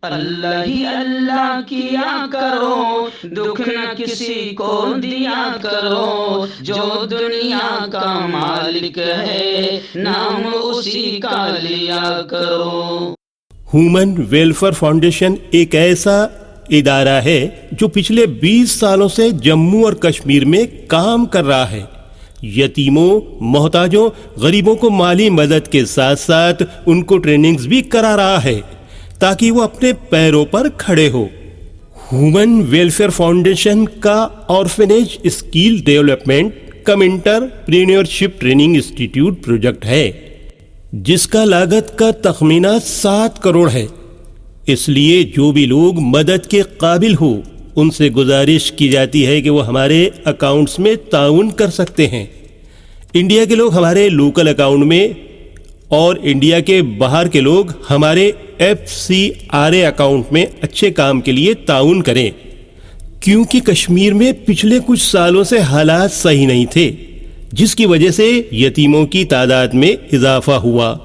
اللہ ہی اللہ کیا کرو، دکھ نہ کسی کو دیا کرو، جو دنیا کا مالک ہے نام اسی کا لیا کرو۔ ہیومن ویلفیئر فاؤنڈیشن ایک ایسا ادارہ ہے جو پچھلے 20 سالوں سے جموں اور کشمیر میں کام کر رہا ہے۔ یتیموں، محتاجوں، غریبوں کو مالی مدد کے ساتھ ساتھ ان کو ٹریننگز بھی کرا رہا ہے تاکہ وہ اپنے پیروں پر کھڑے ہو۔ ہیومن ویلفیئر فاؤنڈیشن کا آرفنیج اسکل ڈیولپمنٹ کم انٹرپرینیورشپ ٹریننگ انسٹیٹیوٹ پروجیکٹ ہے جس کا لاگت کا تخمینہ 7 کروڑ ہے۔ اس لیے جو بھی لوگ مدد کے قابل ہو ان سے گزارش کی جاتی ہے کہ وہ ہمارے اکاؤنٹس میں تعاون کر سکتے ہیں۔ انڈیا کے لوگ ہمارے لوکل اکاؤنٹ میں اور انڈیا کے باہر کے لوگ ہمارے FCRA اکاؤنٹ میں اچھے کام کے لیے تعاون کریں، کیونکہ کشمیر میں پچھلے کچھ سالوں سے حالات صحیح نہیں تھے جس کی وجہ سے یتیموں کی تعداد میں اضافہ ہوا۔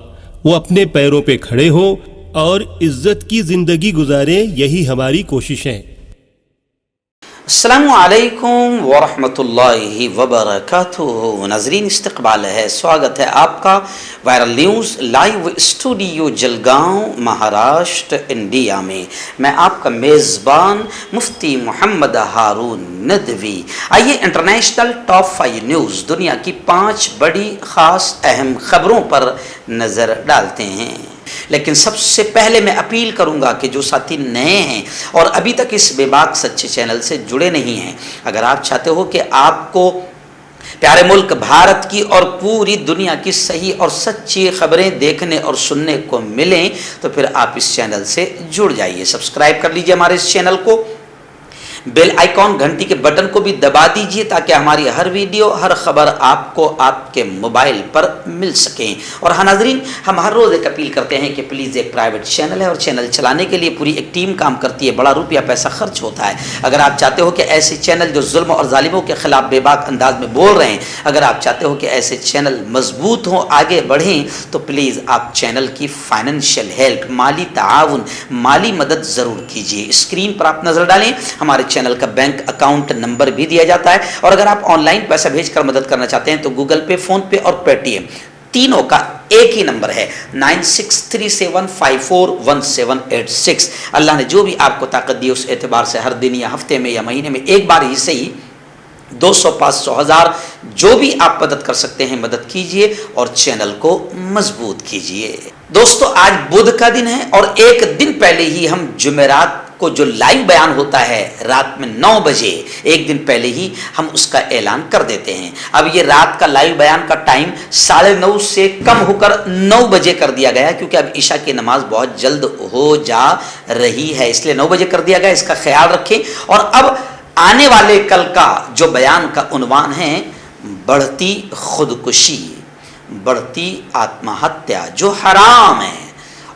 وہ اپنے پیروں پہ کھڑے ہو اور عزت کی زندگی گزاریں، یہی ہماری کوشش ہے۔ السلام علیکم ورحمۃ اللہ وبرکاتہ۔ ناظرین، استقبال ہے، سواگت ہے آپ کا viral news live studio Jalgaon, Maharashtra, India میں۔ میں آپ کا میزبان مفتی محمد ہارون ندوی۔ آئیے انٹرنیشنل ٹاپ 5 نیوز، دنیا کی 5 بڑی خاص اہم خبروں پر نظر ڈالتے ہیں۔ لیکن سب سے پہلے میں اپیل کروں گا کہ جو ساتھی نئے ہیں اور ابھی تک اس بے باک سچے چینل سے جڑے نہیں ہیں، اگر آپ چاہتے ہو کہ آپ کو پیارے ملک بھارت کی اور پوری دنیا کی صحیح اور سچی خبریں دیکھنے اور سننے کو ملیں تو پھر آپ اس چینل سے جڑ جائیے۔ سبسکرائب کر لیجئے ہمارے اس چینل کو، بیل آئیکن گھنٹی کے بٹن کو بھی دبا دیجئے تاکہ ہماری ہر ویڈیو، ہر خبر آپ کو آپ کے موبائل پر مل سکیں۔ اور ہاں ناظرین، ہم ہر روز ایک اپیل کرتے ہیں کہ پلیز، ایک پرائیویٹ چینل ہے اور چینل چلانے کے لیے پوری ایک ٹیم کام کرتی ہے، بڑا روپیہ پیسہ خرچ ہوتا ہے۔ اگر آپ چاہتے ہو کہ ایسے چینل جو ظلم اور ظالموں کے خلاف بے باک انداز میں بول رہے ہیں، اگر آپ چاہتے ہو کہ ایسے چینل مضبوط ہوں، آگے بڑھیں، تو پلیز آپ چینل کی فائنینشیل ہیلپ، مالی تعاون، مالی مدد ضرور کیجیے۔ اسکرین پر آپ نظر ڈالیں، ہمارے چینل کا بینک اکاؤنٹ نمبر بھی دیا جاتا ہے، اور اگر آپ آن لائن پیسہ بھیج کر مدد کرنا چاہتے ہیں تو گوگل پے، فون پے اور پے ٹی ایم تینوں کا ایک ہی نمبر ہے، 9637541786۔ اللہ نے جو بھی آپ کو طاقت دی اس اعتبار سے ہر دن یا ہفتے میں یا مہینے میں ایک بار ہی صحیح 200، 500، 1000 جو بھی آپ مدد کر سکتے ہیں مدد کیجئے اور چینل کو مضبوط کیجئے۔ دوستو، آج بدھ کا دن ہے اور ایک دن پہلے ہی ہم جمعرات کو جو لائیو بیان ہوتا ہے رات میں 9 بجے، ایک دن پہلے ہی ہم اس کا اعلان کر دیتے ہیں۔ اب یہ رات کا لائیو بیان کا ٹائم 9:30 سے کم ہو کر 9 بجے کر دیا گیا، کیونکہ اب عشاء کی نماز بہت جلد ہو جا رہی ہے، اس لیے 9 بجے کر دیا گیا، اس کا خیال رکھیں۔ اور اب آنے والے کل کا جو بیان کا عنوان ہے، بڑھتی خودکشی، بڑھتی آتما ہتیا جو حرام ہے،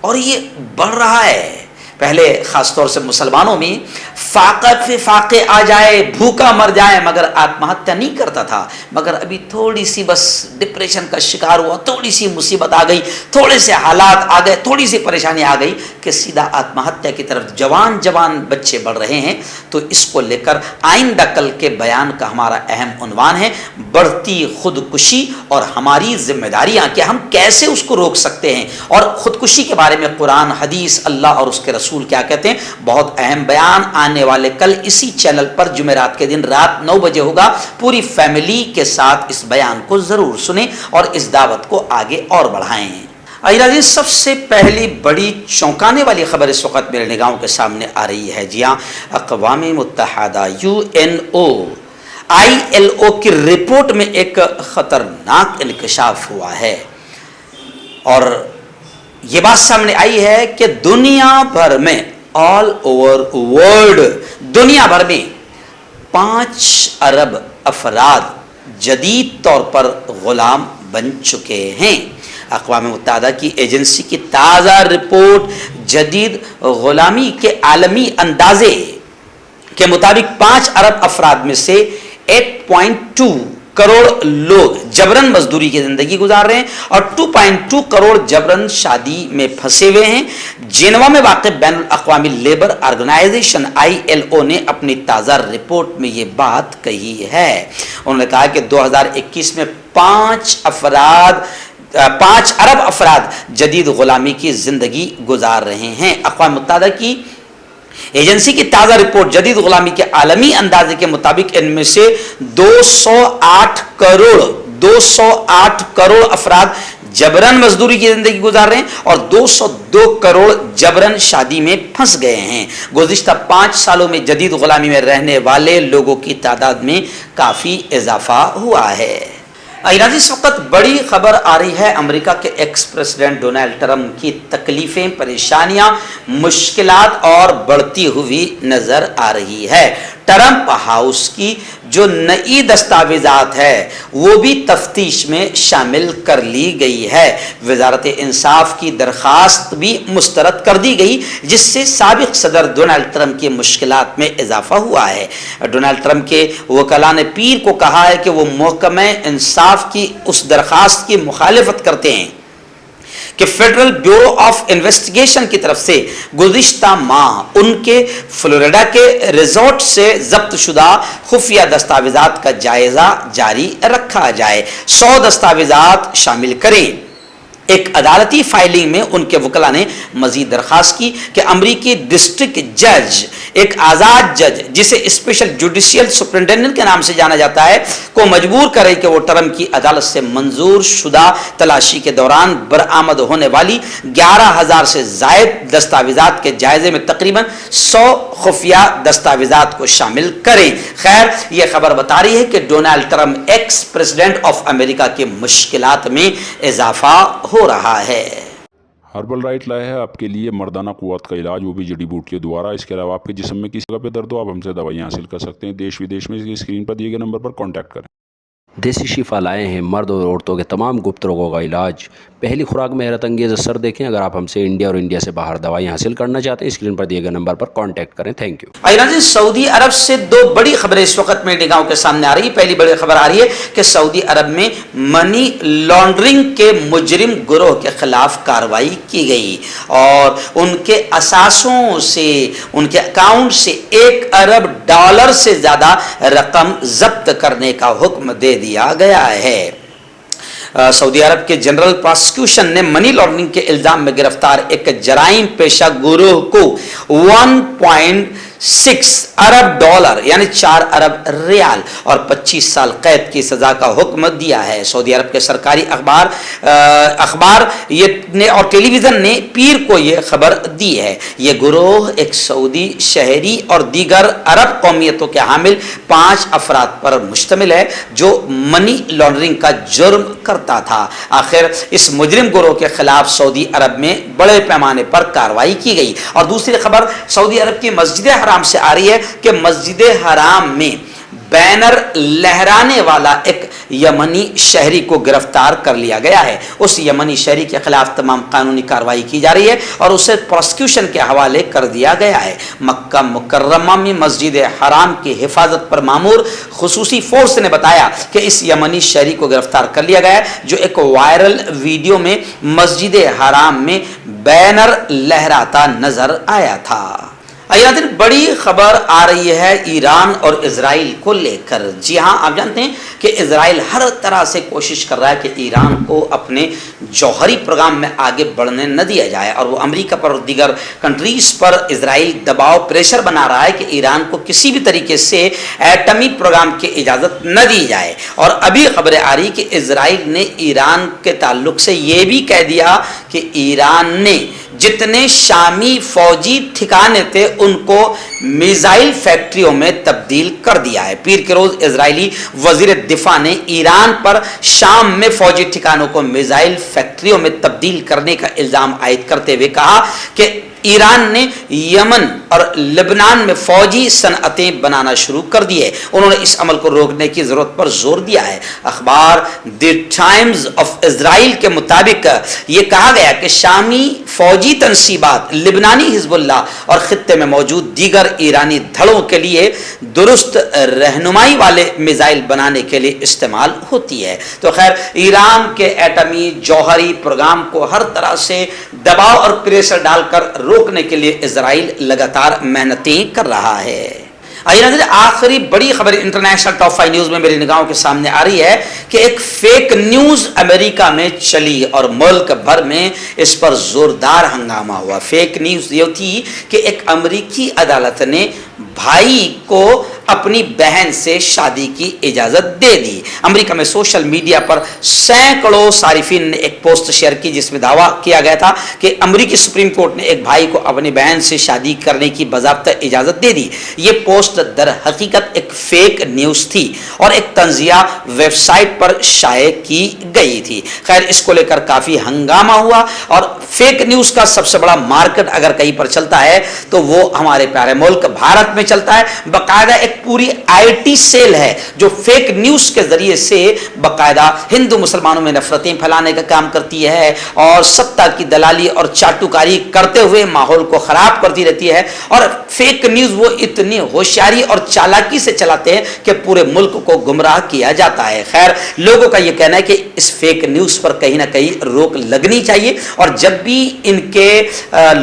اور یہ بڑھ رہا ہے۔ پہلے خاص طور سے مسلمانوں میں فاقہ پہ فاقے آ جائے، بھوکا مر جائے مگر آتما ہتیا نہیں کرتا تھا، مگر ابھی تھوڑی سی بس ڈپریشن کا شکار ہوا، تھوڑی سی مصیبت آ گئی، تھوڑے سے حالات آ گئے، تھوڑی سی پریشانی آ گئی کہ سیدھا آتما ہتیا کی طرف جوان بچے بڑھ رہے ہیں۔ تو اس کو لے کر آئندہ کل کے بیان کا ہمارا اہم عنوان ہے بڑھتی خودکشی اور ہماری ذمہ داریاں کہ ہم کیسے اس کو روک سکتے ہیں، اور خودکشی کے بارے میں قرآن، حدیث، اللہ اور اس کے رسول کیا کہتے ہیں۔ بہت اہم بیان آنے والے کل اسی چینل پر جمعرات کے دن رات 9 بجے ہوگا۔ پوری فیملی کے ساتھ اس بیان کو ضرور سنیں اور اس دعوت کو آگے اور بڑھائیں۔ آئیے سب سے پہلی بڑی چونکانے والی خبر اس وقت میرے نگاہوں کے سامنے آ رہی ہے۔ جی ہاں، اقوام متحدہ UNO ILO کی رپورٹ میں ایک خطرناک انکشاف ہوا ہے، اور یہ بات سامنے آئی ہے کہ دنیا بھر میں آل اوور ورلڈ، دنیا بھر میں 5 ارب افراد جدید طور پر غلام بن چکے ہیں۔ اقوام متحدہ کی ایجنسی کی تازہ رپورٹ جدید غلامی کے عالمی اندازے کے مطابق 5 ارب افراد میں سے 8.2 करोड़ लोग जबरन मजदूरी की जिंदगी गुजार रहे हैं और 2.2 करोड़ जबरन शादी में फंसे हुए हैं। जेनेवा में वाक़ बैनुल अक़वामी लेबर ऑर्गेनाइजेशन ILO ने अपनी ताज़ा रिपोर्ट में ये बात कही है। उन्होंने कहा कि 2021 में 5 अरब अफराद जदीद गुलामी की जिंदगी गुजार रहे हैं। अक़वाम मुत्तहिदा की एजेंसी की ताज़ा रिपोर्ट जदीद गुलामी के आलमी अंदाजे के मुताबिक इनमें से 208 करोड़ अफराद जबरन मजदूरी की जिंदगी गुजार रहे हैं और 202 करोड़ जबरन शादी में फंस गए हैं। गुज़िश्ता 5 सालों में जदीद गुलामी में रहने वाले लोगों की तादाद में काफ़ी इजाफा हुआ है। ईरान इस वक्त बड़ी खबर आ रही है, अमेरिका के एक्स प्रेसिडेंट डोनाल्ड ट्रंप की तकलीफें, परेशानियां, मुश्किलात और बढ़ती हुई नजर आ रही है। ट्रंप हाउस की जो नई दस्तावेजात है वो भी तफ्तीश में शामिल कर ली गई है। वजारत इंसाफ की दरखास्त भी मुस्तरद कर दी गई, जिससे साबिक सदर डोनाल्ड ट्रंप की मुश्किलात में इजाफा हुआ है। डोनाल्ड ट्रंप के वकला ने पीर को कहा है कि वो महकमे इंसाफ की उस दरखास्त की मुखालिफत करते हैं कि फेडरल ब्यूरो ऑफ इन्वेस्टिगेशन की तरफ से गुज़िश्ता माह उनके फ्लोरिडा के रिजॉर्ट से जब्त शुदा खुफिया दस्तावेजात का जायजा जारी रखा जाए। 100 दस्तावेजात शामिल करें। एक अदालती फाइलिंग में उनके वकला ने मजीद दरखास्त की कि अमरीकी डिस्ट्रिक्ट जज, एक आज़ाद जज जिसे स्पेशल जुडिशियल सुपरिटेंडेंट के नाम से जाना जाता है, को मजबूर करे कि वो ट्रंप की अदालत से मंजूर शुदा तलाशी के दौरान बरामद होने वाली 11,000 से जायद दस्तावेजात के जायजे में तकरीबन 100 खुफिया दस्तावेजात को शामिल करें। खैर, यह खबर बता रही है कि Donald Trump ex president of America की मुश्किलात में इजाफा हो रहा है। हर्बल राइट लाया है आपके लिए मर्दाना कुव्वत का इलाज, वो भी जड़ी बूटियों द्वारा। इसके अलावा आपके जिस्म में किसी जगह पे दर्द हो, आप हमसे दवाइयाँ हासिल कर सकते हैं। देश विदेश में स्क्रीन पर दिए गए नंबर पर कॉन्टैक्ट करें। देसी शिफा लाए हैं मर्द और औरतों के तमाम गुप्त रोगों का इलाज। पहली खुराक में हैरत अंगेज़ असर देखें। अगर आप हमसे इंडिया और इंडिया से बाहर दवाई हासिल करना चाहते हैं, स्क्रीन पर दिए गए नंबर पर कांटेक्ट करें। Thank you. ईरान सऊदी अरब से 2 बड़ी खबरें इस वक्त में निगाहों के सामने आ रही है। पहली बड़ी खबर आ रही है कि सऊदी अरब में मनी लॉन्ड्रिंग के मुजरिम गिरोह के खिलाफ कार्रवाई की गई और उनके असासों से, उनके अकाउंट से $1 अरब से ज्यादा रकम जब्त करने का हुक्म दे दिया गया है। सऊदी अरब के जनरल प्रोसिक्यूशन ने मनी लॉन्ड्रिंग के इल्जाम में गिरफ्तार एक जराइम पेशा गिरोह को 1.6 अरब यानी 4 अरब रियाल और 25 साल कैद की सजा का हुक्म दिया है। सऊदी अरब के सरकारी अखबार ये और टेलीविजन ने पीर को यह खबर दी है। यह गिरोह एक सऊदी शहरी और दीगर अरब कौमियतों के हामिल 5 अफराद पर मुश्तमिल है जो मनी लॉन्ड्रिंग का जुर्म करता था। आखिर इस मुजरिम गिरोह के खिलाफ सऊदी अरब में बड़े पैमाने पर कार्रवाई की गई। और दूसरी खबर सऊदी अरब की मस्जिद हराम से आ रही है कि मस्जिद हराम में बैनर लहराने वाला एक यमनी शहरी को गिरफ्तार कर लिया गया है। उस यमनी शहरी के खिलाफ तमाम कानूनी कार्रवाई की जा रही है और उसे प्रोसिक्यूशन के हवाले कर दिया गया है। मक्का मुकर्रमा में मस्जिद हराम की हिफाजत पर मामूर खुसूसी फोर्स ने बताया कि इस यमनी शहरी को गिरफ्तार कर लिया गया है जो एक वायरल वीडियो में मस्जिद हराम में बैनर लहराता नजर आया था। आइए बड़ी खबर आ रही है ईरान और इजराइल को लेकर। जी हां, आप जानते हैं कि इजराइल हर तरह से कोशिश कर रहा है कि ईरान को अपने जौहरी प्रोग्राम में आगे बढ़ने न दिया जाए और वो अमेरिका पर और दीगर कंट्रीज पर इजराइल दबाव प्रेशर बना रहा है कि ईरान को किसी भी तरीके से एटमी प्रोग्राम की इजाज़त न दी जाए। और अभी खबरें आ रही कि इजराइल ने ईरान के ताल्लुक से ये भी कह दिया कि ईरान ने जितने शामी फौजी ठिकाने थे उनको मिसाइल फैक्ट्रियों में तब्दील कर दिया है। पीर के रोज इजरायली वजीर दिफा ने ईरान पर शाम में फौजी ठिकानों को मिसाइल फैक्ट्रियों में तब्दील करने का इल्जाम आयद करते हुए कहा कि ईरान ने यमन और लेबनान में फौजी सनअतें बनाना शुरू कर दी है। उन्होंने इस अमल को रोकने की ज़रूरत पर जोर दिया है। अखबार द टाइम्स ऑफ इजराइल के मुताबिक ये कहा गया कि शामी फौजी तनसीबात लिबनानी हिजबुल्लाह और खित्ते में मौजूद दीगर ईरानी धड़ों के लिए दुरुस्त रहनुमाई वाले मिसाइल बनाने के लिए इस्तेमाल होती है। तो खैर, ईरान के एटमी जौहरी प्रोग्राम को हर तरह से दबाव और प्रेशर डालकर रोकने के लिए इजराइल लगातार मेहनतें कर रहा है। आइए आखिरी बड़ी खबर इंटरनेशनल टॉप 5 न्यूज में मेरी निगाहों के सामने आ रही है कि एक फेक न्यूज अमेरिका में चली और मुल्क भर में इस पर जोरदार हंगामा हुआ। फेक न्यूज ये थी कि एक अमेरिकी अदालत ने भाई को अपनी बहन से शादी की इजाजत दे दी। अमेरिका में सोशल मीडिया पर सैकड़ों सारिफिन ने एक पोस्ट शेयर की जिसमें दावा किया गया था कि अमेरिकी सुप्रीम कोर्ट ने एक भाई को अपनी बहन से शादी करने की बाज़ाब्ता इजाजत दे दी। ये पोस्ट दर हकीकत एक फेक न्यूज थी और एक तंजिया वेबसाइट पर शाये की गई थी। खैर, इसको लेकर काफी हंगामा हुआ और फेक न्यूज का सबसे बड़ा मार्केट अगर कहीं पर चलता है तो वो हमारे प्यारे मुल्क भारत में चलता है। बाकायदा एक पूरी आईटी सेल है जो फेक न्यूज के जरिए से बाकायदा हिंदू मुसलमानों में नफरतें फैलाने का काम करती है और सत्ता की दलाली और चाटुकारी करते हुए माहौल को खराब करती रहती है। और फेक न्यूज वो इतनी होशियारी और चालाकी से चलाते हैं कि पूरे मुल्क को गुमराह किया जाता है। खैर, लोगों का यह कहना है कि इस फेक न्यूज पर कहीं ना कहीं रोक लगनी चाहिए और जब भी इनके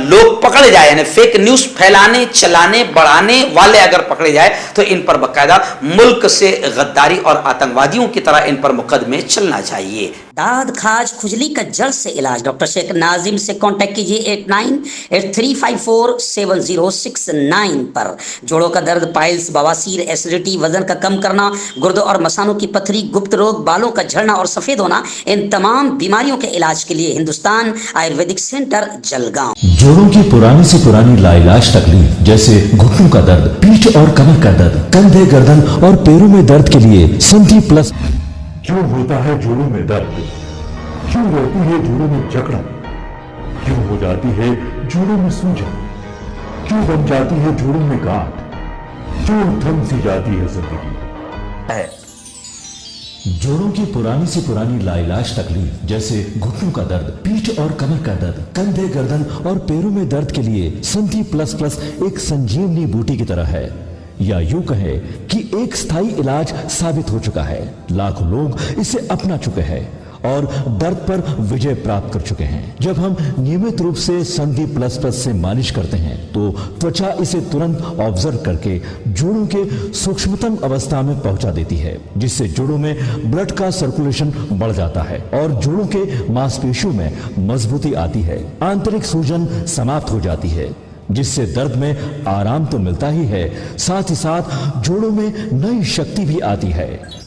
लोग पकड़े जाए, यानी फेक न्यूज फैलाने, चलाने, बढ़ाने वाले अगर पकड़े जाए तो इन पर बाकायदा मुल्क से गद्दारी और आतंकवादियों की तरह इन पर मुकदमे चलना चाहिए। दाद खाज खुजली का जल्द से इलाज डॉक्टर शेख नाजिम से कांटेक्ट कीजिए 8983547069 पर। जोड़ों का दर्द, पाइल्स, बवासीर, एसिडिटी, वजन का कम करना, गुर्दों और मसानों की पथरी, गुप्त रोग, बालों का झड़ना और सफेद होना, इन तमाम बीमारियों के इलाज के लिए हिंदुस्तान आयुर्वेदिक सेंटर जलगांव। जोड़ों की पुरानी से पुरानी लाइलाज तकलीफ जैसे घुटनों का दर्द, पीठ और कमर का दर्द, कंधे, गर्दन और पैरों में दर्द के लिए संधि प्लस। क्यों होता है जोड़ों में दर्द? क्यों रहती है जोड़ों में जकड़न? क्यों हो जाती है जोड़ों में सूजन? क्यों बन जाती है जोड़ों में गांठ? क्यों थम सी जाती है जिंदगी? जोड़ों की पुरानी से पुरानी लाइलाज तकलीफ जैसे घुटनों का दर्द, पीठ और कमर का दर्द, कंधे, गर्दन और पैरों में दर्द के लिए संधि प्लस प्लस एक संजीवनी बूटी की तरह है, या यूं कहे कि एक स्थायी इलाज साबित हो चुका है। लाखों लोग इसे अपना चुके हैं और दर्द पर विजय प्राप्त कर चुके हैं। जब हम नियमित रूप से संधि प्लस प्लस से मालिश करते हैं तो त्वचा इसे तुरंत ऑब्जर्व करके जोड़ों के सूक्ष्मतम अवस्था में पहुंचा देती है, जिससे जोड़ों में ब्लड का सर्कुलेशन बढ़ जाता है और जोड़ों के मांसपेशियों में मजबूती आती है। आंतरिक सूजन समाप्त हो जाती है, जिससे दर्द में आराम तो मिलता ही है, साथ ही साथ जोड़ों में नई शक्ति भी आती है।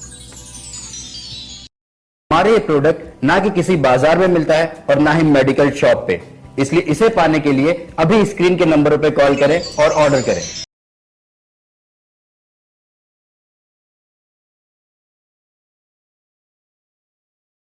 हमारे ये प्रोडक्ट ना कि किसी बाजार में मिलता है और ना ही मेडिकल शॉप पे, इसलिए इसे पाने के लिए अभी स्क्रीन के नंबरों पे कॉल करें और ऑर्डर करें।